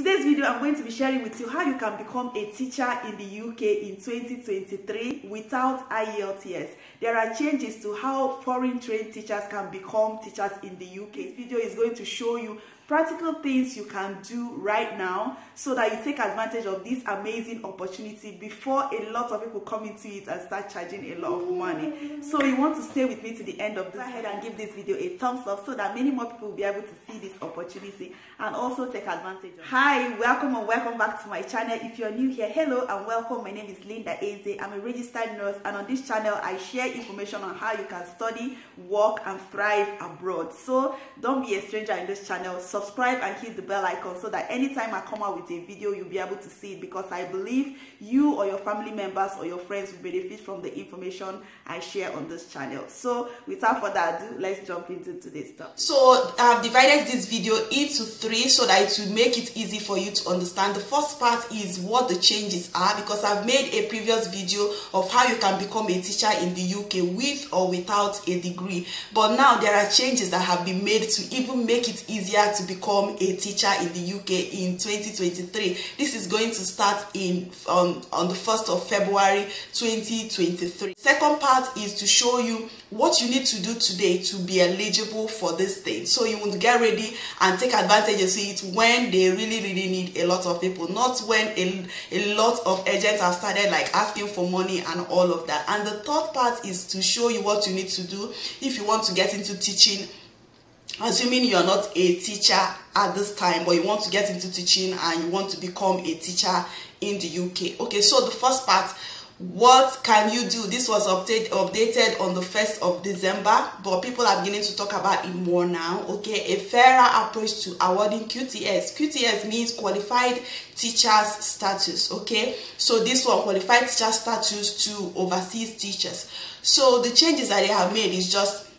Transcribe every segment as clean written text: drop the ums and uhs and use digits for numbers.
today's video, I'm going to be sharing with you how you can become a teacher in the UK in 2023 without IELTS. There are changes to how foreign trained teachers can become teachers in the UK. This video is going to show you practical things you can do right now so that you take advantage of this amazing opportunity before a lot of people come into it and start charging a lot of money. So you want to stay with me to the end of this. Go ahead and give this video a thumbs up so that many more people will be able to see this opportunity and also take advantage of it. Hi, welcome and welcome back to my channel. If you're new here, hello and welcome. My name is Linda Eze. I'm a registered nurse, and on this channel I share information on how you can study, work and thrive abroad. So don't be a stranger in this channel. Subscribe and hit the bell icon so that anytime I come out with a video, you'll be able to see it, because I believe you or your family members or your friends will benefit from the information I share on this channel. So without further ado, let's jump into today's topic. So I've divided this video into three so that it will make it easy for you to understand. The first part is what the changes are, because I've made a previous video of how you can become a teacher in the UK with or without a degree, but now there are changes that have been made to even make it easier to become a teacher in the UK in 2023. This is going to start on the 1st of February 2023. Second part is to show you what you need to do today to be eligible for this thing, so you will get ready and take advantage of it when they really need a lot of people, not when a lot of agents have started like asking for money and all of that. And the third part is to show you what you need to do if you want to get into teaching, assuming you're not a teacher at this time, but you want to get into teaching and you want to become a teacher in the UK. Okay, so the first part, what can you do? This was updated on the 1st of December, but people are beginning to talk about it more now. Okay, a fairer approach to awarding QTS. QTS means qualified teachers status. Okay, so this one, qualified teacher status to overseas teachers. So the changes that they have made is just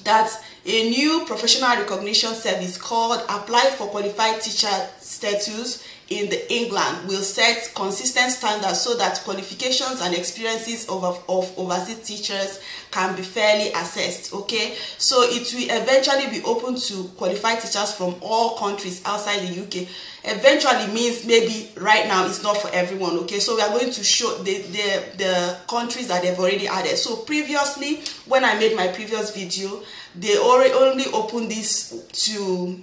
that a new professional recognition service called Apply for Qualified Teacher Status in England will set consistent standards so that qualifications and experiences of overseas teachers can be fairly assessed. Okay, so it will eventually be open to qualified teachers from all countries outside the UK. Eventually means maybe right now it's not for everyone. Okay, so we are going to show the countries that they've already added. So previously, when I made my previous video, they only opened this to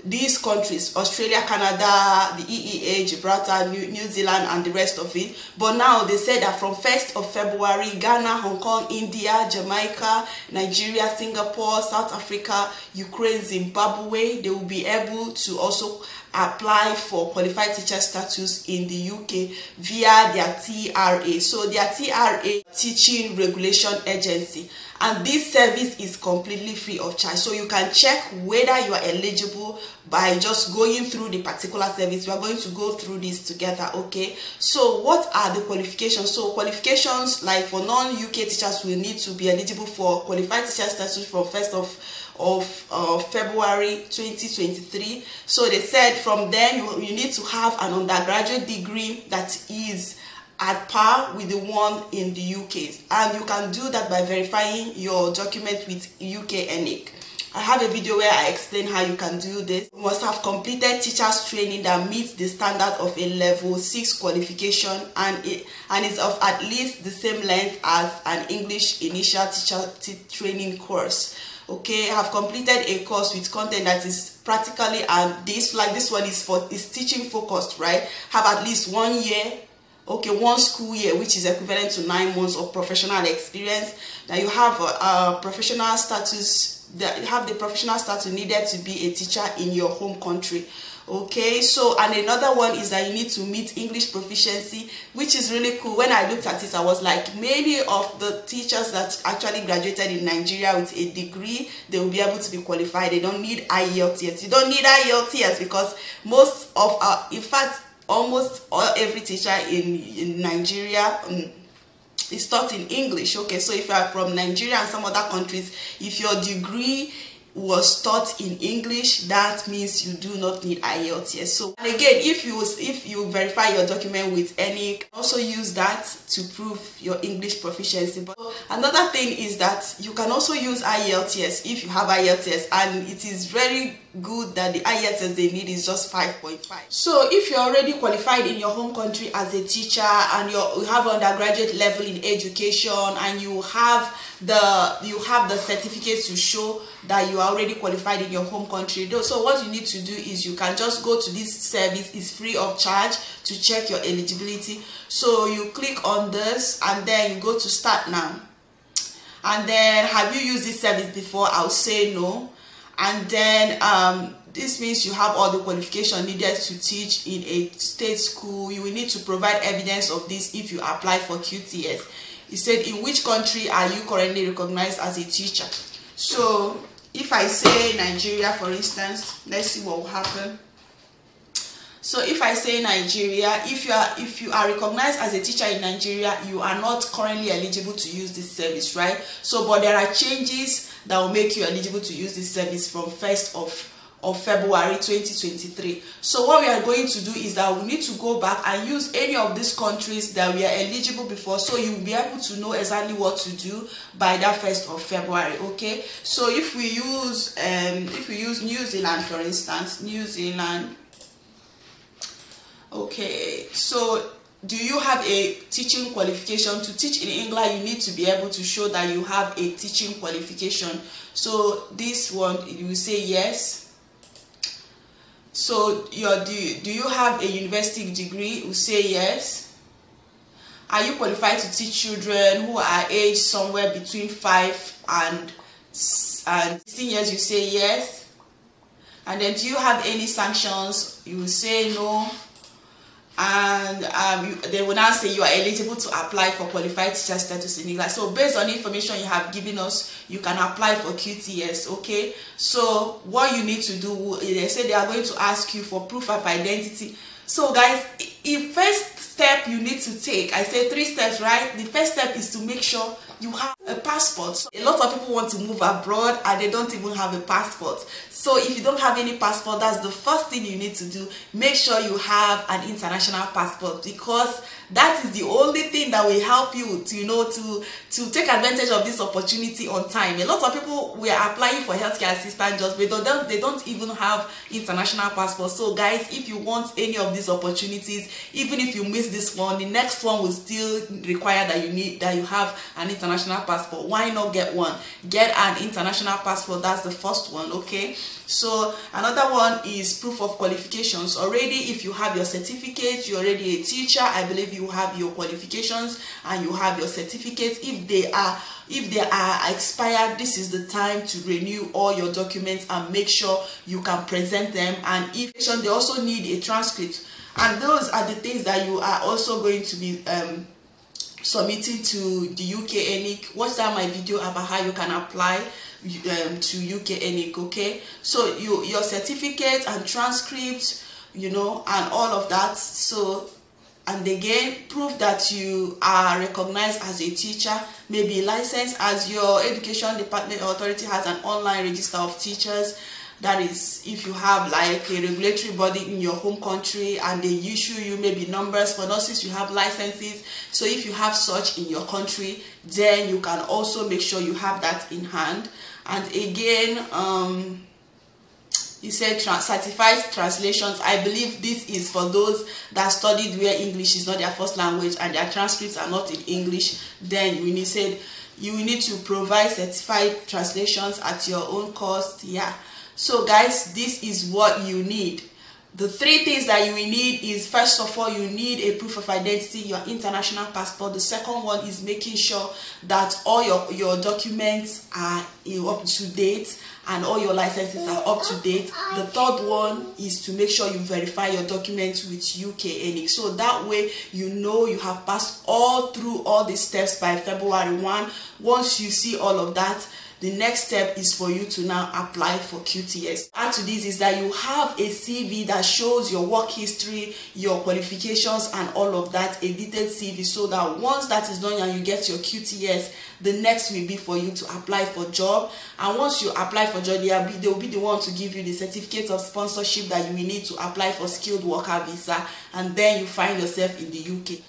these countries: Australia, Canada, the EEA, Gibraltar, New Zealand and the rest of it. But now they said that from 1st of February, Ghana, Hong Kong, India, Jamaica, Nigeria, Singapore, South Africa, Ukraine, Zimbabwe, they will be able to also apply for qualified teacher status in the UK via their TRA. So their TRA, Teaching Regulation Agency, and this service is completely free of charge. So you can check whether you are eligible by just going through the particular service. We are going to go through this together. Okay, so what are the qualifications? So qualifications, like for non-UK teachers, will need to be eligible for qualified teacher status from 1st of February 2023. So they said from then you need to have an undergraduate degree that is at par with the one in the UK, and you can do that by verifying your document with UK NARIC. I have a video where I explain how you can do this. You must have completed teachers training that meets the standard of a level 6 qualification and is of at least the same length as an English initial teacher training course. Okay, I have completed a course with content that is practically, and this one is teaching focused, right? Have at least 1 year, okay, 1 school year, which is equivalent to 9 months of professional experience. Now you have a professional status. You have the professional status needed to be a teacher in your home country. Okay, so and another one is that you need to meet English proficiency, which is really cool. When I looked at it, I was like, many of the teachers that actually graduated in Nigeria with a degree, they will be able to be qualified. They don't need IELTS. You don't need IELTS because most of in fact, almost every teacher in Nigeria is taught in English. Okay, so if you are from Nigeria and some other countries, if your degree was taught in English, that means you do not need IELTS. So, and again, if you verify your document with any, also use that to prove your English proficiency. But another thing is that you can also use IELTS if you have IELTS, and it is very good that the IELTS they need is just 5.5. So if you're already qualified in your home country as a teacher and you have undergraduate level in education and you have the certificate to show that you are already qualified in your home country, so what you need to do is you can just go to this service. It's free of charge to check your eligibility. So you click on this and then you go to start now. And then, have you used this service before? I'll say no. And then this means you have all the qualification needed to teach in a state school. You will need to provide evidence of this if you apply for QTS. It said, in which country are you currently recognized as a teacher? So if I say Nigeria, for instance, let's see what will happen. So if I say Nigeria, if you are recognized as a teacher in Nigeria, you are not currently eligible to use this service, right? So, but there are changes that will make you eligible to use this service from 1st of February 2023. So what we are going to do is that we need to go back and use any of these countries that we are eligible before, so you'll be able to know exactly what to do by that 1st of February. Okay, so if we use New Zealand, for instance, New Zealand. Okay, so do you have a teaching qualification? To teach in England, you need to be able to show that you have a teaching qualification. So this one, you will say yes. So do you have a university degree? You will say yes. Are you qualified to teach children who are aged somewhere between 5 and 16 years? You say yes. And then, do you have any sanctions? You will say no. And they will now say you are eligible to apply for qualified teacher status in England. So based on the information you have given us, you can apply for QTS. Okay, so what you need to do, they say they are going to ask you for proof of identity. So guys, the first step you need to take, I say 3 steps, right? The first step is to make sure you have a passport. So a lot of people want to move abroad and they don't even have a passport. So if you don't have any passport, that's the first thing you need to do. Make sure you have an international passport, because that is the only thing that will help you to take advantage of this opportunity on time. A lot of people were applying for healthcare assistant jobs, but they don't even have international passports. So guys, if you want any of these opportunities, even if you miss this one, the next one will still require that you have an international passport. Why not get one? Get an international passport. That's the first one. Okay, so another one is proof of qualifications. Already, if you have your certificate, you're already a teacher, I believe you have your qualifications and you have your certificates. If they are expired, this is the time to renew all your documents and make sure you can present them. And if they also need a transcript, and those are the things that you are also going to be submitting to the UK NARIC. Watch down my video about how you can apply to UK NARIC. Okay, so your certificate and transcripts, and all of that. So, and again, prove that you are recognized as a teacher, maybe licensed, as your education department or authority has an online register of teachers. That is, if you have like a regulatory body in your home country and they issue you maybe numbers. For nurses, you have licenses. So if you have such in your country, then you can also make sure you have that in hand. And again, you said certified translations. I believe this is for those that studied where English is not their first language and their transcripts are not in English. Then you need to provide certified translations at your own cost. Yeah. So guys, this is what you need. The 3 things that you will need is, first of all, you need a proof of identity, your international passport. The second one is making sure that all your documents are up to date and all your licenses are up to date. The third one is to make sure you verify your documents with UK NARIC. So that way you have passed through all these steps by February 1. Once you see all of that, the next step is for you to now apply for QTS. Add to this is that you have a CV that shows your work history, your qualifications and all of that, a detailed CV, so that once that is done and you get your QTS, the next will be for you to apply for job. And once you apply for job, they will be the one to give you the certificate of sponsorship that you will need to apply for skilled worker visa, and then you find yourself in the UK.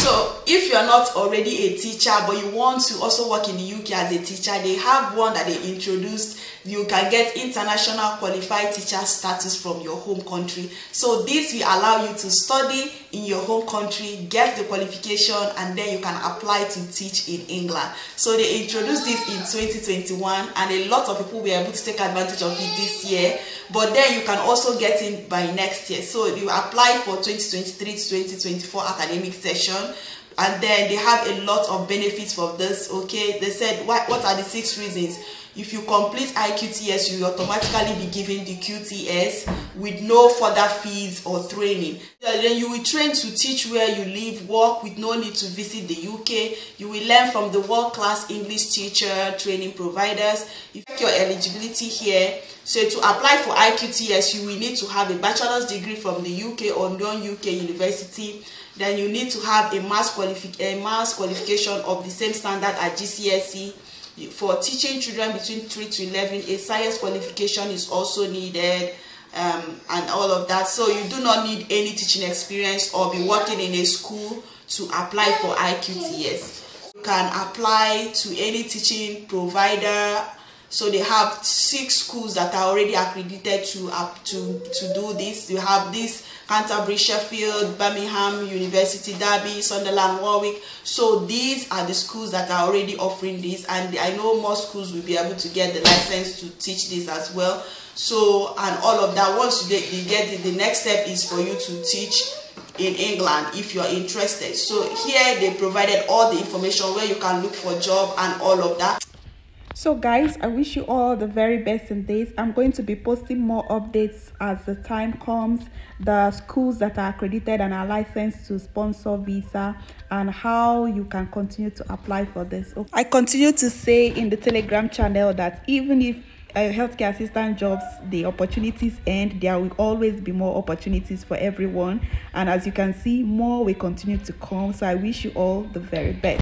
So if you are not already a teacher but you want to also work in the UK as a teacher, they have one that they introduced you can get international qualified teacher status from your home country. So this will allow you to study in your home country, get the qualification, and then you can apply to teach in England. So they introduced this in 2021, and a lot of people were able to take advantage of it this year. But then you can also get in by next year. So you apply for 2023 to 2024 academic session, and then they have a lot of benefits for this. Okay, they said what are the 6 reasons? If you complete IQTS, you will automatically be given the QTS with no further fees or training. Then you will train to teach where you live, work with no need to visit the UK. You will learn from the world-class English teacher training providers. You check your eligibility here. So to apply for IQTS, you will need to have a bachelor's degree from the UK or non-UK university. Then you need to have a mass qualification of the same standard as GCSE. For teaching children between 3 to 11, a science qualification is also needed, and all of that. So you do not need any teaching experience or be working in a school to apply for IQTS. You can apply to any teaching provider. So they have 6 schools that are already accredited to do this. You have this: Canterbury, Sheffield, Birmingham University, Derby, Sunderland, Warwick. So these are the schools that are already offering this, and I know more schools will be able to get the license to teach this as well. So, and all of that, once you get it, the next step is for you to teach in England if you are interested. So here they provided all the information where you can look for a job and all of that. So guys, I wish you all the very best in this. I'm going to be posting more updates as the time comes, the schools that are accredited and are licensed to sponsor visa, and how you can continue to apply for this. Okay. I continue to say in the Telegram channel that even if healthcare assistant jobs, the opportunities end, there will always be more opportunities for everyone, and as you can see, more will continue to come. So I wish you all the very best.